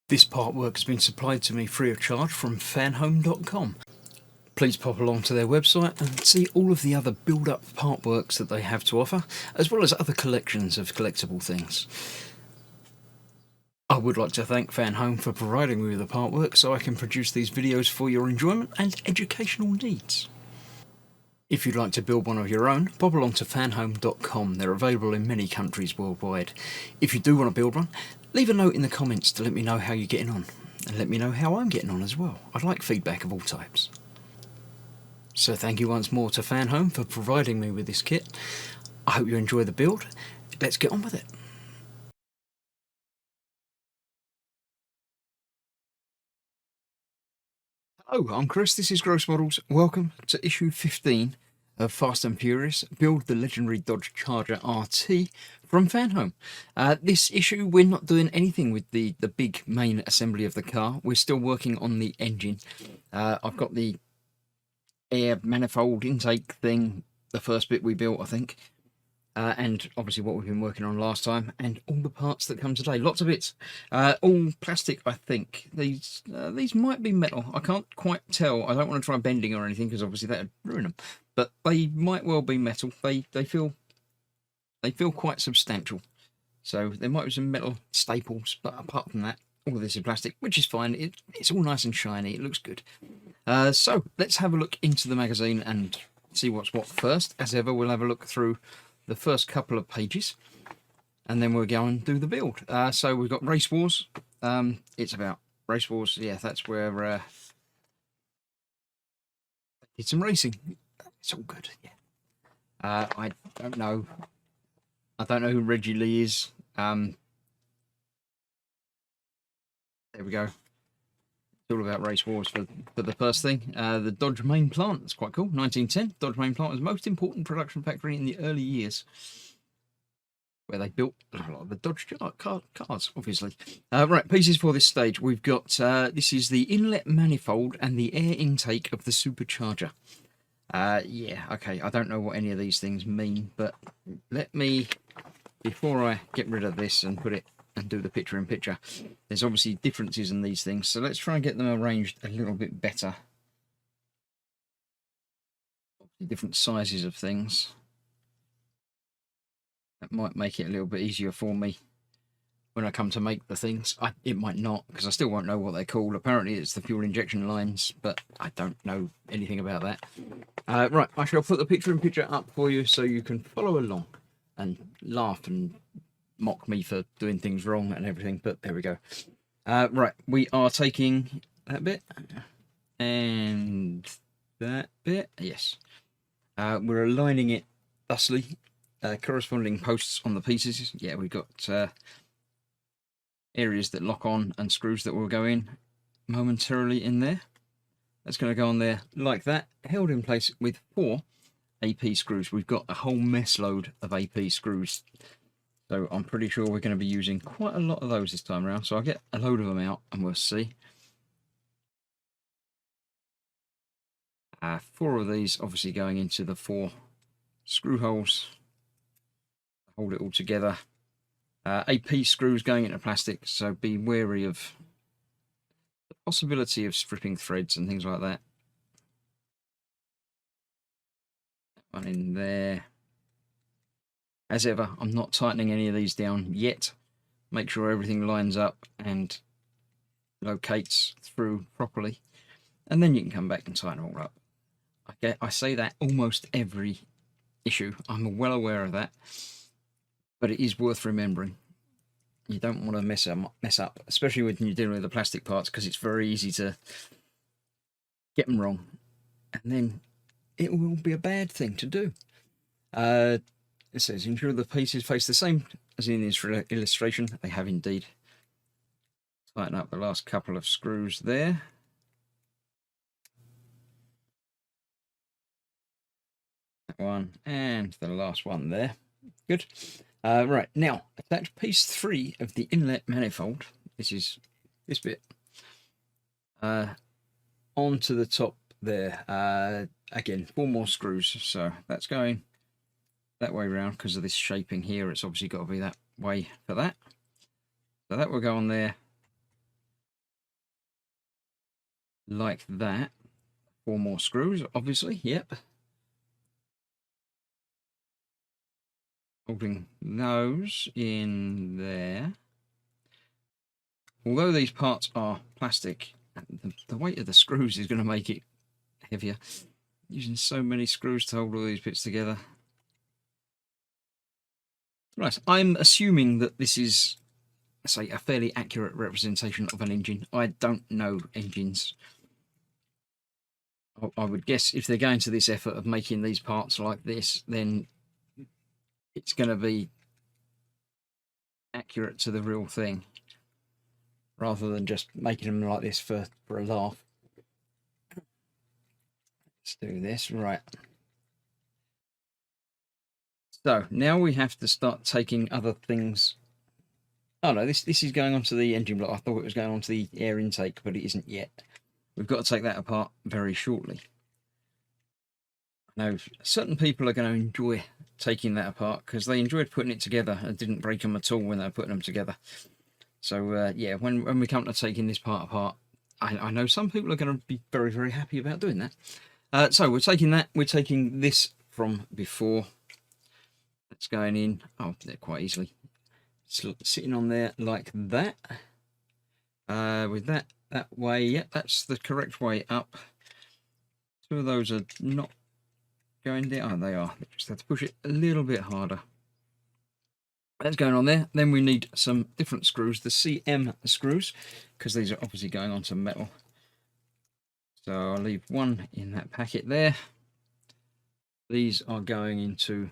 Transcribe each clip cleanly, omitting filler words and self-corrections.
This part work has been supplied to me free of charge from Fanhome.com. Please pop along to their website and see all of the other build-up part works that they have to offer, as well as other collections of collectible things. I would like to thank Fanhome for providing me with the part work so I can produce these videos for your enjoyment and educational needs. If you'd like to build one of your own, pop along to fanhome.com. They're available in many countries worldwide. If you do want to build one, leave a note in the comments to let me know how you're getting on, and let me know how I'm getting on as well. I'd like feedback of all types. So thank you once more to Fanhome for providing me with this kit. I hope you enjoy the build. Let's get on with it. Hello, I'm Chris, this is Gross Models. Welcome to issue 15 of Fast and Furious, Build the Legendary Dodge Charger RT from Fanhome. This issue we're not doing anything with the big main assembly of the car. We're still working on the engine. I've got the air manifold intake thing, the first bit we built I think. And obviously what we've been working on last time, and all the parts that come today. Lots of bits. All plastic, I think. These might be metal. I can't quite tell. I don't want to try bending or anything, because obviously that would ruin them. But they might well be metal. They feel quite substantial. So there might be some metal staples, but apart from that, all of this is plastic, which is fine. It's all nice and shiny. It looks good. So let's have a look into the magazine and see what's what first. As ever, we'll have a look through the first couple of pages, and then we'll go and do the build. So we've got Race Wars. It's about Race Wars. Yeah, that's where I did some racing. It's all good. Yeah. I don't know. I don't know who Reggie Lee is. There we go. It's all about Race Wars for the first thing. The Dodge main plant, that's quite cool. 1910, Dodge main plant was the most important production factory in the early years, where they built a lot of the Dodge cars, obviously. Right, pieces for this stage. We've got, this is the inlet manifold and the air intake of the Supercharger. Yeah, okay, I don't know what any of these things mean, but let me, before I get rid of this and put it and do the picture-in-picture, there's obviously differences in these things, so let's try and get them arranged a little bit better. Different sizes of things. That might make it a little bit easier for me when I come to make the things. It might not, because I still won't know what they're called. Apparently it's the fuel injection lines, but I don't know anything about that. Right, I shall put the picture-in-picture up for you so you can follow along and laugh and mock me for doing things wrong and everything, but there we go. Right, we are taking that bit and that bit, yes. We're aligning it thusly, corresponding posts on the pieces. Yeah, we've got areas that lock on and screws that will go in momentarily in there. That's going to go on there like that, held in place with 4 AP screws. We've got a whole mess load of AP screws, so I'm pretty sure we're going to be using quite a lot of those this time around. So I'll get a load of them out and we'll see. 4 of these obviously going into the 4 screw holes, hold it all together. AP screws going into plastic, so be wary of the possibility of stripping threads and things like that. That one in there. As ever, I'm not tightening any of these down yet. Make sure everything lines up and locates through properly, and then you can come back and tighten it all up. I say that almost every issue. I'm well aware of that, but it is worth remembering. You don't want to mess up, especially when you're dealing with the plastic parts, because it's very easy to get them wrong, and then it will be a bad thing to do. It says, ensure the pieces face the same as in this illustration. They have indeed. Tighten up the last couple of screws there. That one and the last one there. Good. Right, now attach piece 3 of the inlet manifold. This is this bit onto the top there. Again, 4 more screws, so that's going that way round because of this shaping here. It's obviously got to be that way for that. So that will go on there like that. 4 more screws, obviously, yep. Holding those in there. Although these parts are plastic, the weight of the screws is going to make it heavier. Using so many screws to hold all these bits together. Right, I'm assuming that this is, say, a fairly accurate representation of an engine. I don't know engines. I would guess if they're going to this effort of making these parts like this, then it's going to be accurate to the real thing, rather than just making them like this for a laugh. Let's do this, right. So now we have to start taking other things. Oh no, this is going onto the engine block. I thought it was going onto the air intake, but it isn't yet. We've got to take that apart very shortly. Now, certain people are going to enjoy taking that apart because they enjoyed putting it together and didn't break them at all when they were putting them together. So yeah, when we come to taking this part apart, I know some people are going to be very, very happy about doing that. So we're taking that. We're taking this from before. That's going in. Oh, there quite easily. Sitting on there like that. With that way, yep, that's the correct way up. 2 of those are not going down. Oh, they are. Just have to push it a little bit harder. That's going on there. Then we need some different screws, the CM screws, because these are obviously going onto metal. So I'll leave one in that packet there. These are going into,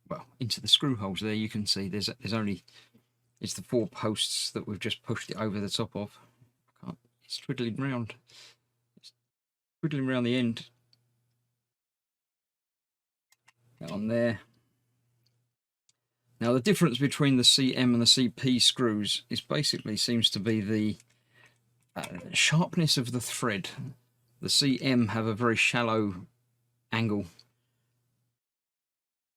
well, into the screw holes there. You can see there's only, it's the 4 posts that we've just pushed it over the top of. It's twiddling round. It's twiddling around the end. That on there. Now the difference between the CM and the CP screws is basically seems to be the sharpness of the thread. The CM have a very shallow angle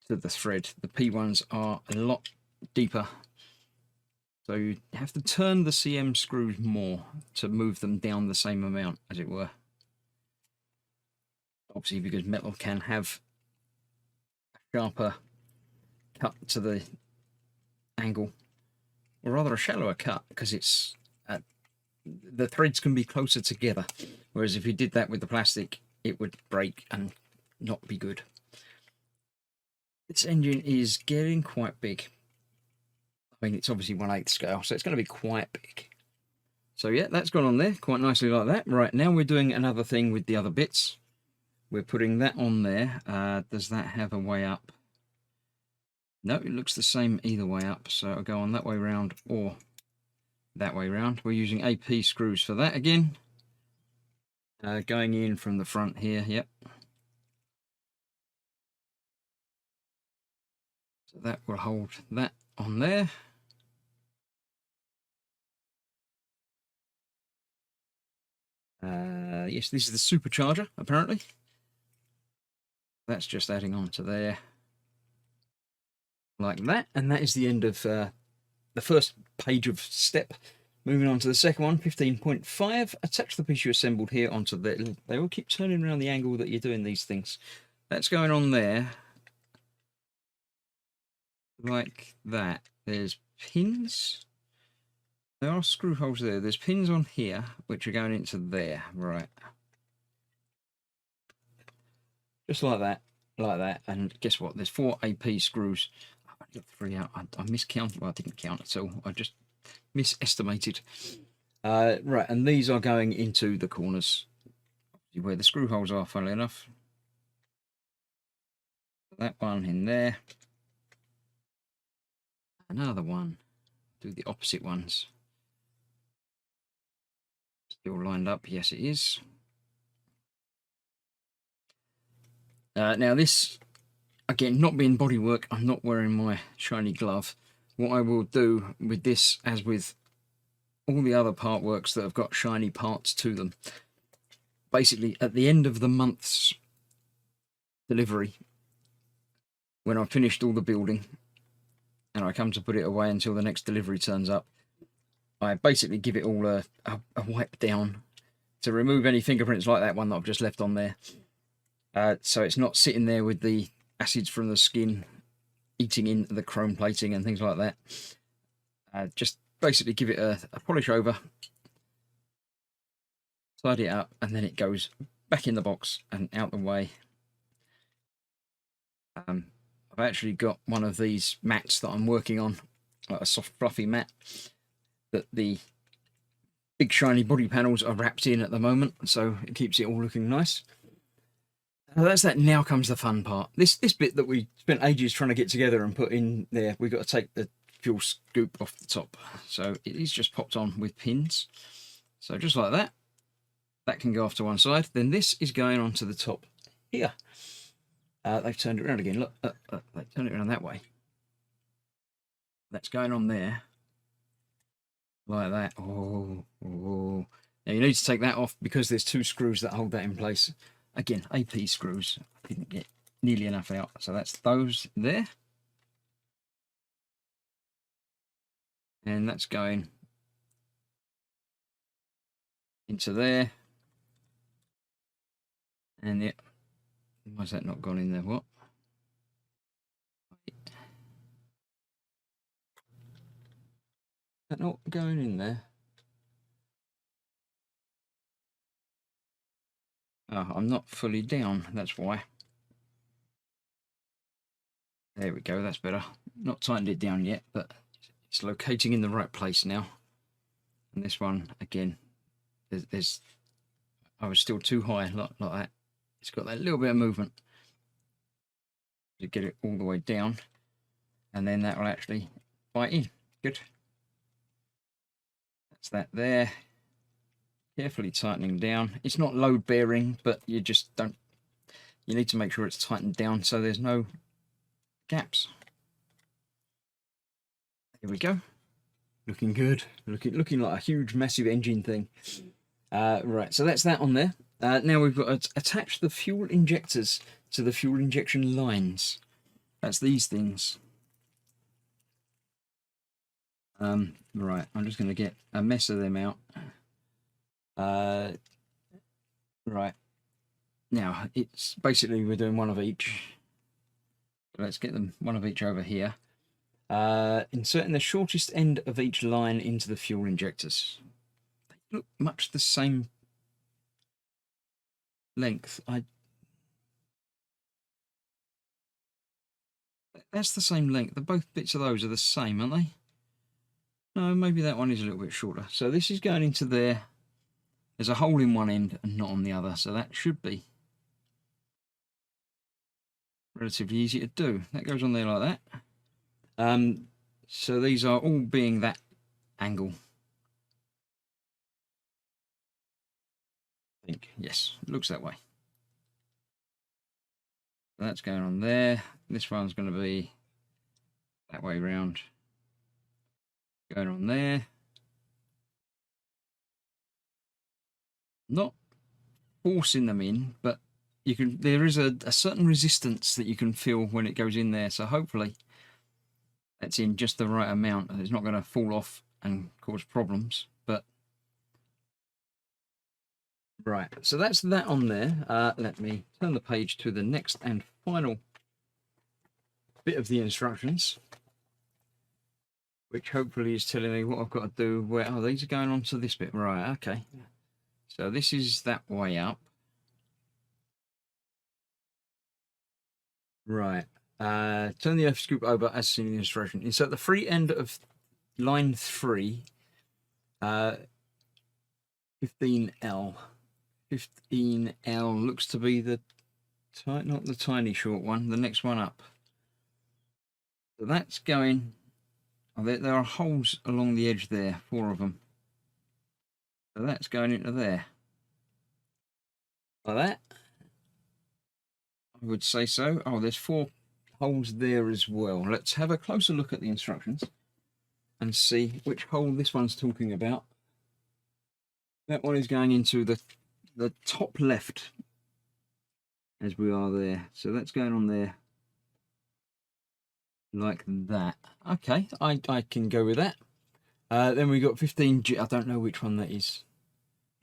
to the thread. The P ones are a lot deeper. So you have to turn the CM screws more to move them down the same amount, as it were. Obviously, because metal can have a sharper cut to the angle, or rather a shallower cut, because it's the threads can be closer together. Whereas if you did that with the plastic, it would break and not be good. This engine is getting quite big. I mean, it's obviously 1/8 scale, so it's going to be quite big. So yeah, that's gone on there quite nicely like that. Right, now we're doing another thing with the other bits. We're putting that on there. Does that have a way up? No, it looks the same either way up. So I'll go on that way round or that way round. We're using AP screws for that again. Going in from the front here, yep. So that will hold that on there. Yes, this is the supercharger, apparently. That's just adding on to there. Like that. And that is the end of the first page of step. Moving on to the second one, 15.5. Attach the piece you assembled here onto the... They all keep turning around the angle that you're doing these things. That's going on there. Like that. There's pins. There are screw holes there. There's pins on here, which are going into there. Right. Just like that. Like that. And guess what? There's 4 AP screws. I got 3 out. I miscounted. Well, I didn't count at all. I just misestimated. Right, and these are going into the corners where the screw holes are, funnily enough. That one in there. Another one. Do the opposite ones. Still lined up. Yes, it is. Now this, again, not being bodywork, I'm not wearing my shiny glove. What I will do with this, as with all the other part works that have got shiny parts to them, basically at the end of the month's delivery, when I've finished all the building and I come to put it away until the next delivery turns up, I basically give it all a wipe down, to remove any fingerprints like that one that I've just left on there. So it's not sitting there with the acids from the skin eating into the chrome plating and things like that. Just basically give it a polish over, tidy it up, and then it goes back in the box and out the way. I've actually got one of these mats that I'm working on, like a soft fluffy mat that the big shiny body panels are wrapped in at the moment, so it keeps it all looking nice. That's that. Now comes the fun part. This bit that we spent ages trying to get together and put in there, we've got to take the fuel scoop off the top. So it is just popped on with pins. So just like that. That can go off to one side. Then this is going onto the top here. They've turned it around again. Look, they turned it around that way. That's going on there. Like that. Oh. Now you need to take that off because there's two screws that hold that in place. Again, AP screws. I didn't get nearly enough out. So that's those there. And that's going into there. And yeah. Why's that not gone in there? What? Is that not going in there? Oh, I'm not fully down, that's why. There we go, that's better. Not tightened it down yet, but it's locating in the right place now. And this one, again, I was still too high, like that. It's got that little bit of movement to get it all the way down. And then that will actually bite in. Good. That's that there. Carefully tightening down. It's not load bearing, but you just don't, you need to make sure it's tightened down so there's no gaps. Here we go. Looking good. Looking like a huge massive engine thing. Right, so that's that on there. Now we've got to attach the fuel injectors to the fuel injection lines. That's these things. Right, I'm just going to get a mess of them out. Right, now it's basically we're doing one of each. Let's get them one of each over here. Inserting the shortest end of each line into the fuel injectors. They look much the same length. That's the same length. Both bits of those are the same, aren't they? No, maybe that one is a little bit shorter. So this is going into there. There's a hole in one end and not on the other, so that should be relatively easy to do. That goes on there like that. So these are all being that angle. I think, yes, it looks that way. So that's going on there. This one's going to be that way round. Going on there. Not forcing them in, but you can. There is a certain resistance that you can feel when it goes in there. So hopefully that's in just the right amount, and it's not going to fall off and cause problems. But right, so that's that on there. Let me turn the page to the next and final bit of the instructions, which hopefully is telling me what I've got to do. Where these are going on to this bit, right? Okay. So this is that way up. Right. Turn the F scoop over as seen in the instruction. Insert the free end of line 3, 15L. 15L looks to be the not the tiny short one, the next one up. So that's going. Oh, there are holes along the edge there, 4 of them. So that's going into there. Like that. I would say so. Oh, there's 4 holes there as well. Let's have a closer look at the instructions and see which hole this one's talking about. That one is going into the top left as we are there. So that's going on there like that. Okay, I can go with that. Then we got 15G. I don't know which one that is.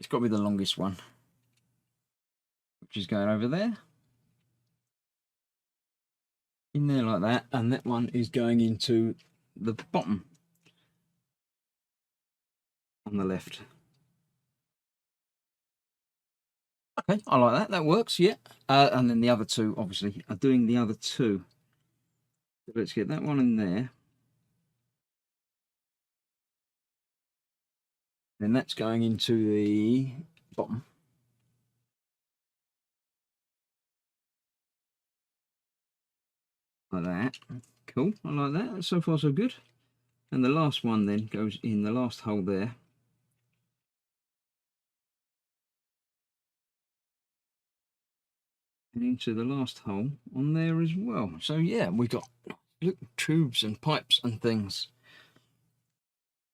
It's got to be the longest one, which is going over there. In there like that, and that one is going into the bottom on the left. Okay, I like that. That works, yeah. And then the other two, obviously, are doing the other two. So let's get that one in there. Then that's going into the bottom. Like that. Cool, I like that. So far so good. And the last one then goes in the last hole there. And into the last hole on there as well. So yeah, we got little tubes and pipes and things.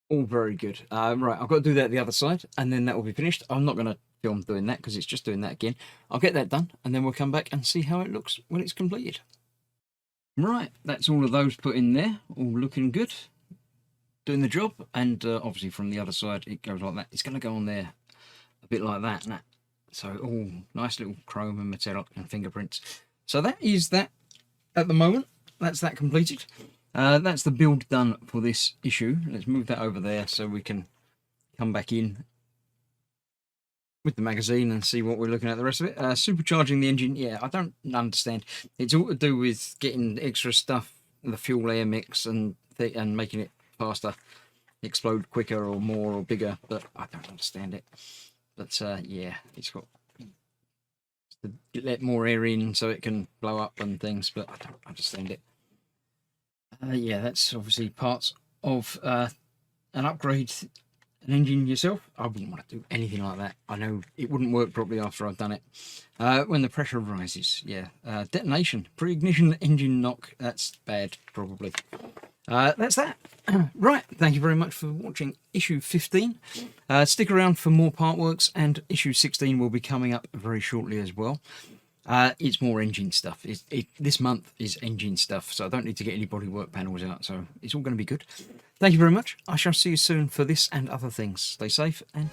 All very good. Right, I've got to do that at the other side, and then that will be finished. I'm not going to film doing that because it's just doing that again. I'll get that done, and then we'll come back and see how it looks when it's completed. Right, that's all of those put in there, all looking good, doing the job. And obviously from the other side, it goes like that. It's going to go on there a bit like that, and that. So all nice little chrome and metallic and fingerprints. So that is that at the moment. That's that completed. That's the build done for this issue. Let's move that over there so we can come back in with the magazine and see what we're looking at the rest of it. Supercharging the engine, yeah, I don't understand. It's all to do with getting extra stuff, the fuel air mix and making it faster, explode quicker or more or bigger, but I don't understand it. But yeah, it's got to let more air in so it can blow up and things, but I don't understand it. Yeah, that's obviously parts of an upgrade an engine yourself. I wouldn't want to do anything like that. I know it wouldn't work properly after I've done it. When the pressure rises, yeah. Detonation, pre-ignition engine knock, that's bad probably. That's that. Right, thank you very much for watching issue 15. Stick around for more part works, and issue 16 will be coming up very shortly as well. It's more engine stuff. This month is engine stuff, so I don't need to get any bodywork panels out, so it's all going to be good. Thank you very much. I shall see you soon for this and other things. Stay safe and